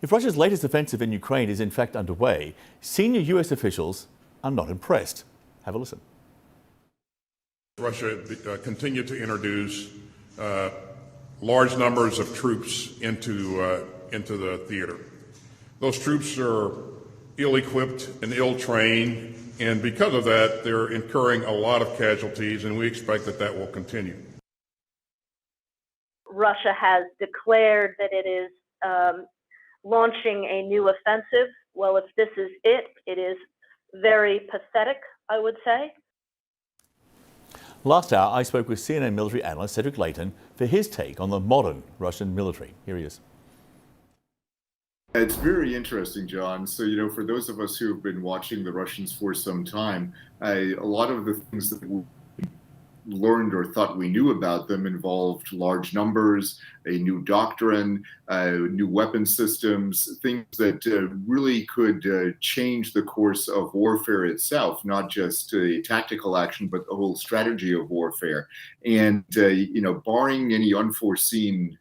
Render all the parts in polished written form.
If Russia's latest offensive in Ukraine is in fact underway, senior US officials are not impressed. Have a listen. Russia continued to introduce large numbers of troops into the theater. Those troops are ill-equipped and ill-trained, and because of that, they're incurring a lot of casualties, and we expect that that will continue. Russia has declared that it is launching a new offensive. Well, if this is it, it is very pathetic, I would say. Last hour, I spoke with CNN military analyst Cedric Layton for his take on the modern Russian military. Here he is. It's very interesting, John. So, for those of us who have been watching the Russians for some time, a lot of the things that we learned or thought we knew about them involved large numbers, a new doctrine, new weapon systems, things that really could change the course of warfare itself, not just a tactical action, but the whole strategy of warfare. And, barring any unforeseen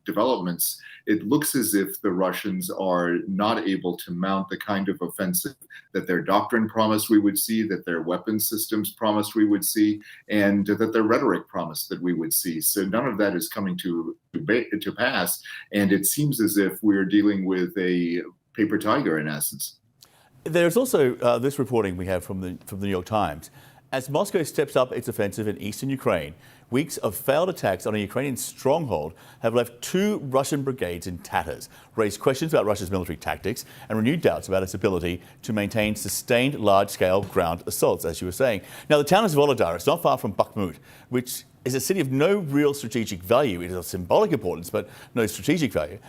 developments, it looks as if the Russians are not able to mount the kind of offensive that their doctrine promised we would see, that their weapon systems promised we would see, and that their rhetoric promised that we would see. So none of that is coming to pass, and it seems as if we're dealing with a paper tiger in essence. There's also this reporting we have from the New York Times. As Moscow steps up its offensive in eastern Ukraine, weeks of failed attacks on a Ukrainian stronghold have left 2 Russian brigades in tatters, raised questions about Russia's military tactics, and renewed doubts about its ability to maintain sustained large-scale ground assaults, as you were saying. Now, the town is Volodar. It's not far from Bakhmut, which is a city of no real strategic value. It is of symbolic importance, but no strategic value.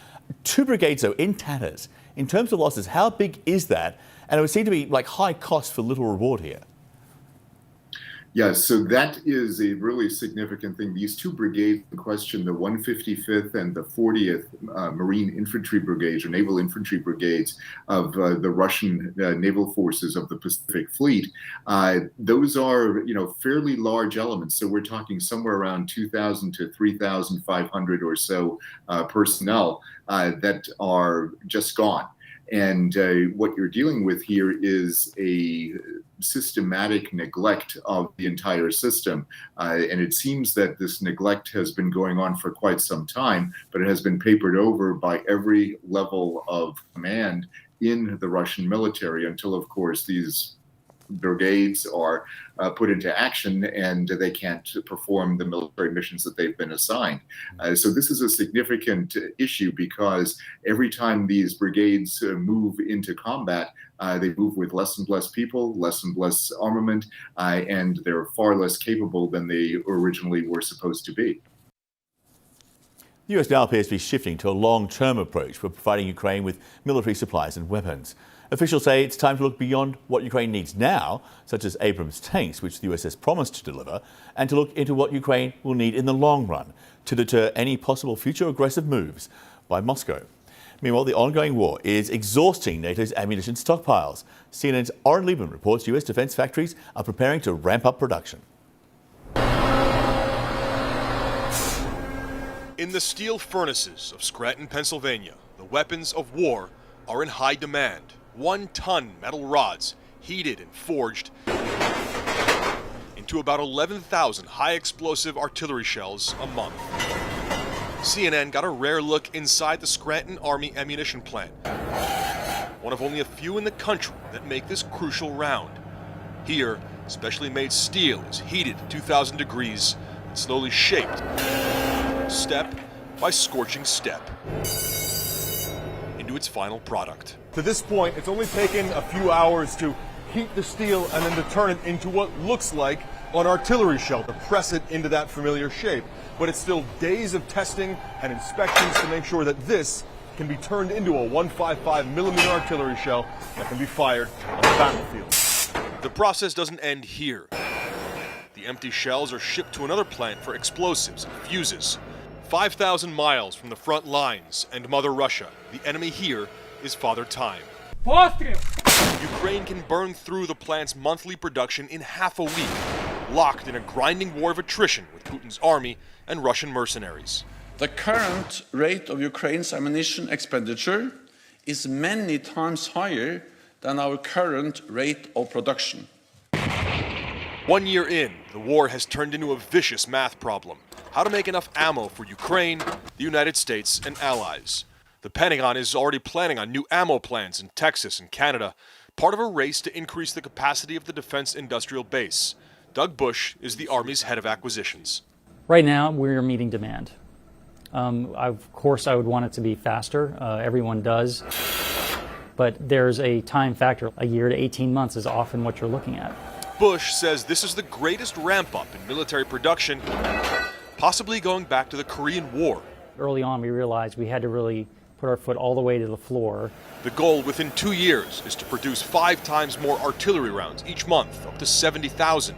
2 brigades, though, in tatters. In terms of losses, how big is that? And it would seem to be like high cost for little reward here. Yes, so that is a really significant thing. These 2 brigades in question, the 155th and the 40th Marine Infantry Brigades or Naval Infantry Brigades of the Russian naval forces of the Pacific Fleet, those are, fairly large elements. So we're talking somewhere around 2,000 to 3,500 or so personnel that are just gone. And what you're dealing with here is a systematic neglect of the entire system. And it seems that this neglect has been going on for quite some time, but it has been papered over by every level of command in the Russian military until, of course, these brigades are put into action and they can't perform the military missions that they've been assigned. So this is a significant issue because every time these brigades move into combat, they move with less and less people, less and less armament, and they're far less capable than they originally were supposed to be. The US now appears to be shifting to a long-term approach for providing Ukraine with military supplies and weapons. Officials say it's time to look beyond what Ukraine needs now, such as Abrams tanks, which the US has promised to deliver, and to look into what Ukraine will need in the long run to deter any possible future aggressive moves by Moscow. Meanwhile, the ongoing war is exhausting NATO's ammunition stockpiles. CNN's Oren Lieberman reports US defense factories are preparing to ramp up production. In the steel furnaces of Scranton, Pennsylvania, the weapons of war are in high demand. 1-ton metal rods heated and forged into about 11,000 high-explosive artillery shells a month. CNN got a rare look inside the Scranton Army ammunition plant, one of only a few in the country that make this crucial round. Here, specially made steel is heated to 2,000 degrees and slowly shaped, step by scorching step, into its final product. To this point, it's only taken a few hours to heat the steel and then to turn it into what looks like an artillery shell, to press it into that familiar shape. But it's still days of testing and inspections to make sure that this can be turned into a 155 millimeter artillery shell that can be fired on the battlefield. The process doesn't end here. The empty shells are shipped to another plant for explosives and fuses. 5,000 miles from the front lines and Mother Russia, the enemy here is Father Time. Ukraine can burn through the plant's monthly production in half a week, locked in a grinding war of attrition with Putin's army and Russian mercenaries. The current rate of Ukraine's ammunition expenditure is many times higher than our current rate of production. 1 year in, the war has turned into a vicious math problem. How to make enough ammo for Ukraine, the United States, and allies. The Pentagon is already planning on new ammo plants in Texas and Canada, part of a race to increase the capacity of the defense industrial base. Doug Bush is the Army's head of acquisitions. Right now, we're meeting demand. Of course, I would want it to be faster. Everyone does. But there's a time factor. A year to 18 months is often what you're looking at. Bush says this is the greatest ramp-up in military production, possibly going back to the Korean War. Early on, we realized we had to really put our foot all the way to the floor. The goal within 2 years is to produce 5 times more artillery rounds each month, up to 70,000.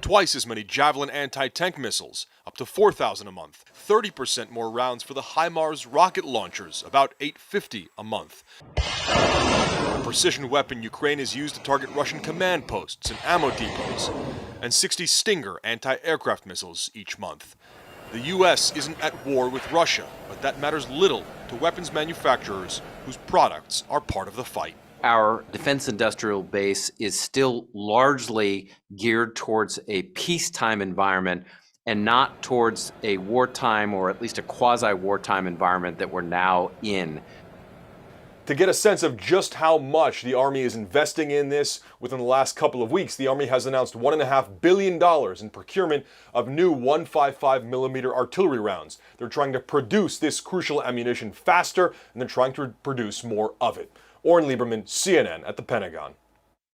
Twice as many Javelin anti-tank missiles, up to 4,000 a month. 30% more rounds for the HIMARS rocket launchers, about 850 a month. A precision weapon Ukraine has used to target Russian command posts and ammo depots, and 60 Stinger anti-aircraft missiles each month. The U.S. isn't at war with Russia, but that matters little to weapons manufacturers whose products are part of the fight. Our defense industrial base is still largely geared towards a peacetime environment and not towards a wartime or at least a quasi-wartime environment that we're now in. To get a sense of just how much the Army is investing in this, within the last couple of weeks, the Army has announced $1.5 billion in procurement of new 155 millimeter artillery rounds. They're trying to produce this crucial ammunition faster, and they're trying to produce more of it. Oren Lieberman, CNN at the Pentagon.